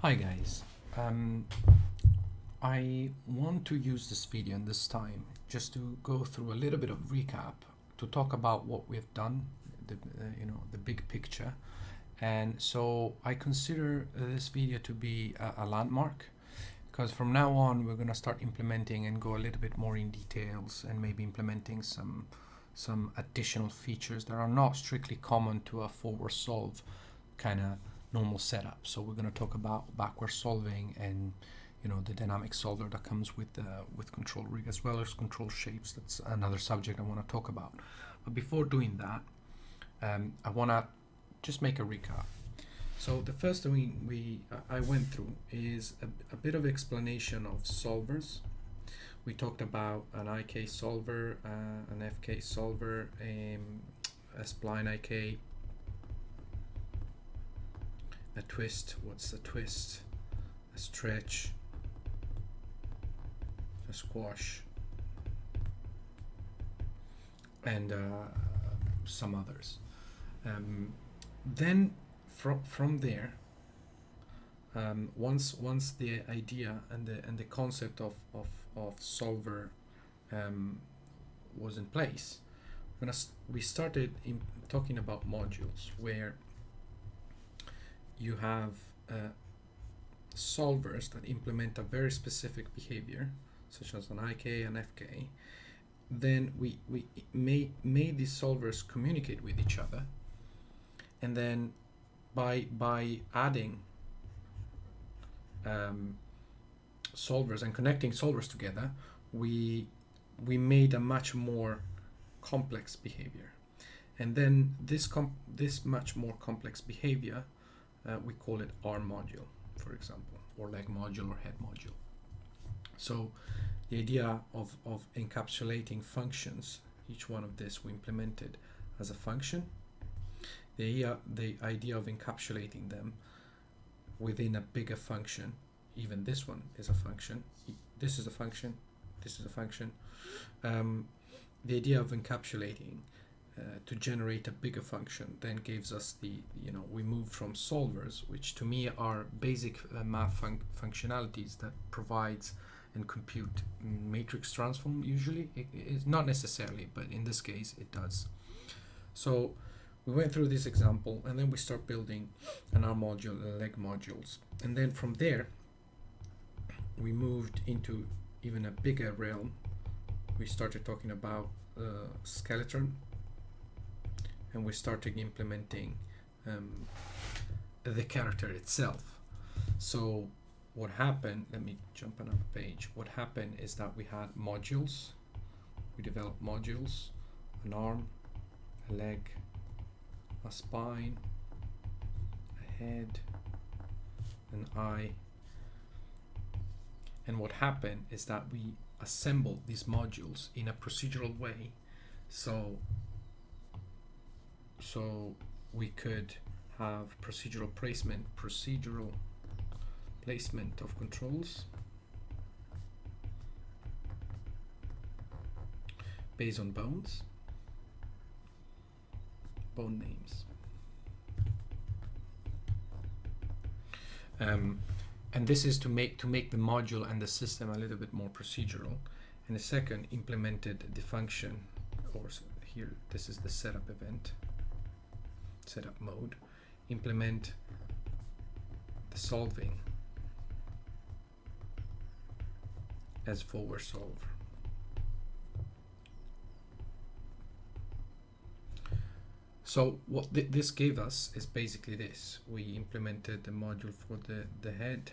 Hi guys. Um, I want to use this video and this time just to go through a little bit of recap to talk about what we've done, the big picture. And so I consider this video to be a landmark because from now on we're going to start implementing and go a little bit more in details and maybe implementing some additional features that are not strictly common to a forward solve kind of normal setup. So we're going to talk about backward solving and the dynamic solver that comes with control rig as well as control shapes. That's another subject I want to talk about. But before doing that, I want to just make a recap. So the first thing I went through is a bit of explanation of solvers. We talked about an IK solver, an FK solver, a spline IK, a twist. What's a twist? A stretch, a squash, and some others. Then from there, once the idea and the concept of solver was in place, we started talking about modules where you have solvers that implement a very specific behavior, such as an IK and FK. Then we made these solvers communicate with each other, and then by adding solvers and connecting solvers together, we made a much more complex behavior. And then this much more complex behavior, we call it arm module, for example, or leg module or head module. So the idea of encapsulating functions, each one of this we implemented as a function. The idea of encapsulating them within a bigger function, even this one is a function, this is a function, this is a function. The idea of encapsulating to generate a bigger function then gives us we moved from solvers, which to me are basic math functionalities that provides and compute matrix transform. Usually it's not necessarily, but in this case it does. So we went through this example, and then we start building an arm module and leg modules, and then from there we moved into even a bigger realm. We started talking about skeleton, and we started implementing the character itself. So what happened, let me jump another page. What happened is that we had modules. We developed modules, an arm, a leg, a spine, a head, an eye. And what happened is that we assembled these modules in a procedural way. So we could have procedural placement of controls based on bone names. And this is to make the module and the system a little bit more procedural. And the second implemented the function, or here this is the setup event, setup mode, implement the solving as forward solve. So what this gave us is basically this. We implemented the module for the head,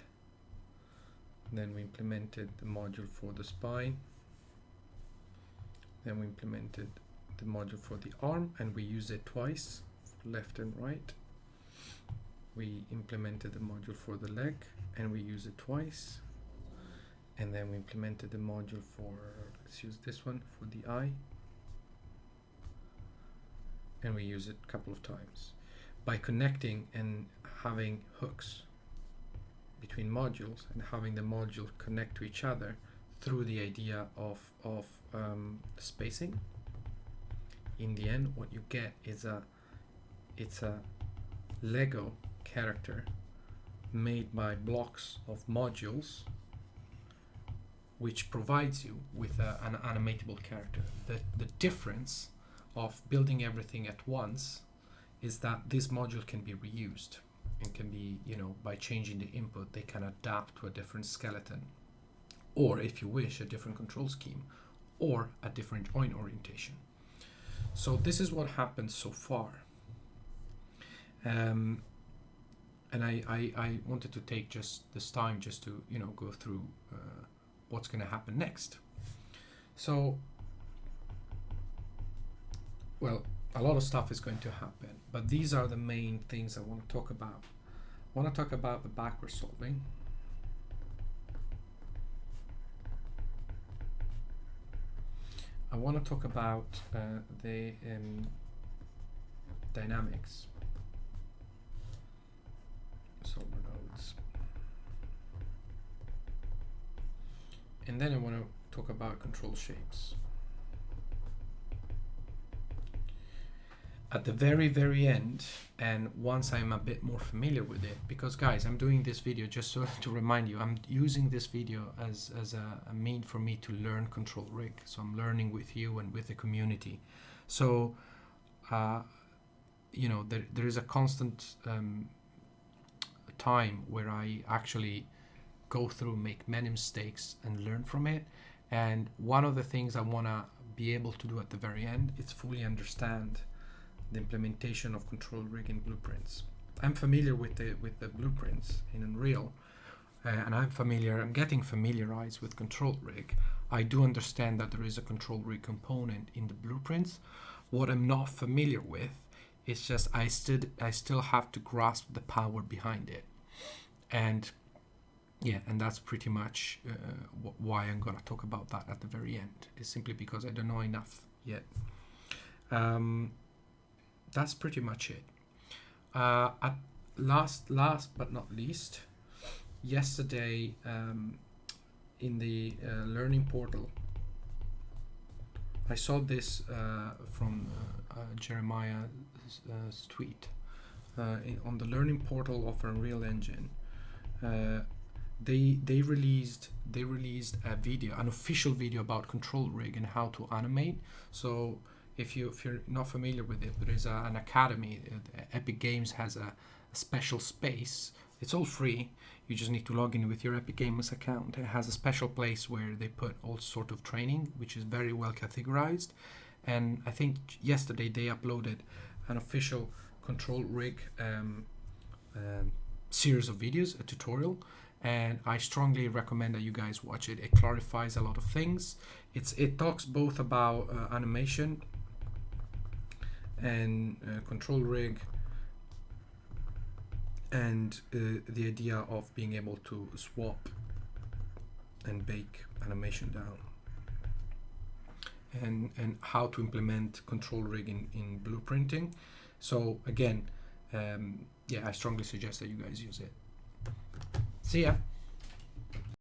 then we implemented the module for the spine, then we implemented the module for the arm, and we use it twice, left and right. We implemented the module for the leg, and we use it twice. And then we implemented the module for, let's use this one, for the eye, and we use it a couple of times. By connecting and having hooks between modules and having the module connect to each other through the idea of spacing, in the end what you get is it's a Lego character made by blocks of modules, which provides you with an animatable character. The difference of building everything at once is that this module can be reused and can be, you know, by changing the input, they can adapt to a different skeleton, or if you wish, a different control scheme, or a different joint orientation. So this is what happened so far. And I wanted to take just this time just to, you know, go through what's going to happen next. So, well, a lot of stuff is going to happen, but these are the main things I want to talk about. I want to talk about the backward solving. I want to talk about the dynamics, solver nodes, and then I want to talk about control shapes. At the very end, and once I'm a bit more familiar with it, because guys, I'm doing this video just so to remind you, I'm using this video as a mean for me to learn control rig. So I'm learning with you and with the community. So you know, there is a constant time where I actually go through, make many mistakes and learn from it. And one of the things I want to be able to do at the very end is fully understand the implementation of control rig in blueprints. I'm familiar with the blueprints in Unreal, and I'm getting familiarized with control rig. I do understand that there is a control rig component in the blueprints. What I'm not familiar with is just I still have to grasp the power behind it, and yeah, and that's pretty much why I'm gonna talk about that at the very end. Is simply because I don't know enough yet. That's pretty much it. At last but not least, yesterday in the learning portal, I saw this from Jeremiah's tweet. On the learning portal of Unreal Engine, they released a video, an official video about control rig and how to animate. So if you're not familiar with it, there is an academy. Epic Games has a special space. It's all free. You just need to log in with your Epic Games account. It has a special place where they put all sort of training, which is very well categorized. And I think yesterday they uploaded an official control rig series of videos, a tutorial, and I strongly recommend that you guys watch it. It clarifies a lot of things. It talks both about animation and control rig, and the idea of being able to swap and bake animation down, and how to implement control rig in blueprinting. So again, yeah, I strongly suggest that you guys use it. See ya.